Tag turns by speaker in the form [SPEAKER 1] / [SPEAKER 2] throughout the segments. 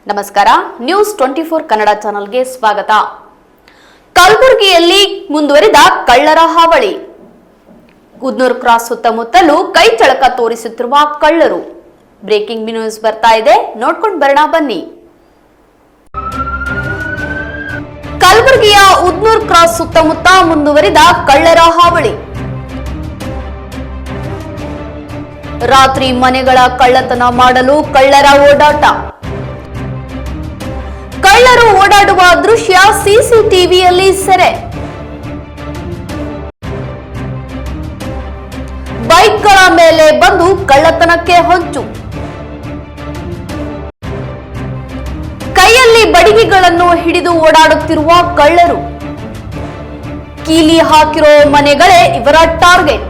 [SPEAKER 1] ನಮಸ್ಕಾರ, ನ್ಯೂಸ್ 24 ಕನ್ನಡ ಚಾನೆಲ್ಗೆ ಸ್ವಾಗತ. ಕಲಬುರಗಿಯಲ್ಲಿ ಮುಂದುವರಿದ ಕಳ್ಳರ ಹಾವಳಿ. ಉದ್ನೂರು ಕ್ರಾಸ್ ಸುತ್ತಮುತ್ತಲೂ ಕೈ ಚಳಕ ತೋರಿಸುತ್ತಿರುವ ಕಳ್ಳರು. ಬ್ರೇಕಿಂಗ್ ನ್ಯೂಸ್ ಬರ್ತಾ ಇದೆ, ನೋಡ್ಕೊಂಡು ಬರೋಣ ಬನ್ನಿ. ಕಲಬುರಗಿಯ ಉದ್ನೂರು ಕ್ರಾಸ್ ಸುತ್ತಮುತ್ತ ಮುಂದುವರಿದ ಕಳ್ಳರ ಹಾವಳಿ. ರಾತ್ರಿ ಮನೆಗಳ ಕಳ್ಳತನ ಮಾಡಲು ಕಳ್ಳರ ಓಡಾಟ. ಕಳ್ಳರು ಓಡಾಡುವ ದೃಶ್ಯ ಸಿಸಿಟಿವಿಯಲ್ಲಿ ಸೆರೆ. ಬೈಕ್ಗಳ ಮೇಲೆ ಬಂದು ಕಳ್ಳತನಕ್ಕೆ ಹೊಂಚು. ಕೈಯಲ್ಲಿ ಬಡಿಗೆಗಳನ್ನು ಹಿಡಿದು ಓಡಾಡುತ್ತಿರುವ ಕಳ್ಳರು. ಕೀಲಿ ಹಾಕಿರೋ ಮನೆಗಳೇ ಇವರ ಟಾರ್ಗೆಟ್.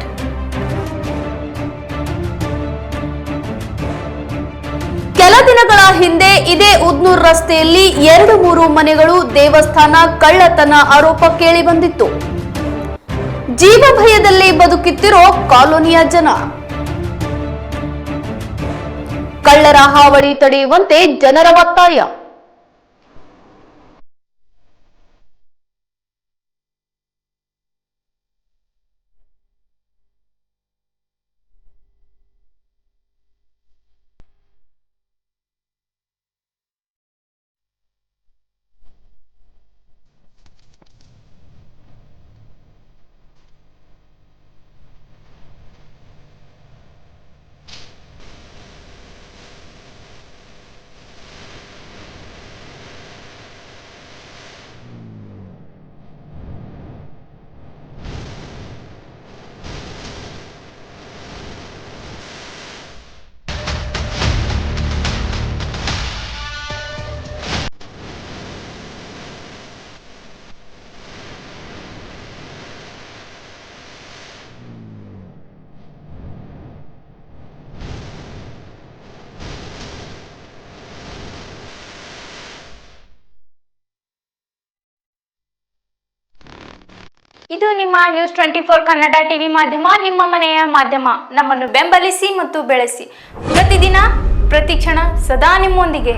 [SPEAKER 1] ಕೆಲ ದಿನಗಳ ಹಿಂದೆ ಇದೇ ಉದ್ನೂರು ರಸ್ತೆಯಲ್ಲಿ 2-3 ಮನೆಗಳು ದೇವಸ್ಥಾನ ಕಳ್ಳತನ ಆರೋಪ ಕೇಳಿ ಬಂದಿತ್ತು. ಜೀವ ಭಯದಲ್ಲಿ ಬದುಕುತ್ತಿರೋ ಕಾಲೋನಿಯ ಜನ. ಕಳ್ಳರ ಹಾವಳಿ ತಡೆಯುವಂತೆ ಜನರ ಒತ್ತಾಯ.
[SPEAKER 2] ಇದು ನಿಮ್ಮ ನ್ಯೂಸ್ 24 ಕನ್ನಡ ಟಿವಿ ಮಾಧ್ಯಮ, ನಿಮ್ಮ ಮನೆಯ ಮಾಧ್ಯಮ. ನಮ್ಮನ್ನು ಬೆಂಬಲಿಸಿ ಮತ್ತು ಬೆಳೆಸಿ. ಪ್ರತಿದಿನ ಪ್ರತಿಕ್ಷಣ ಸದಾ ನಿಮ್ಮೊಂದಿಗೆ.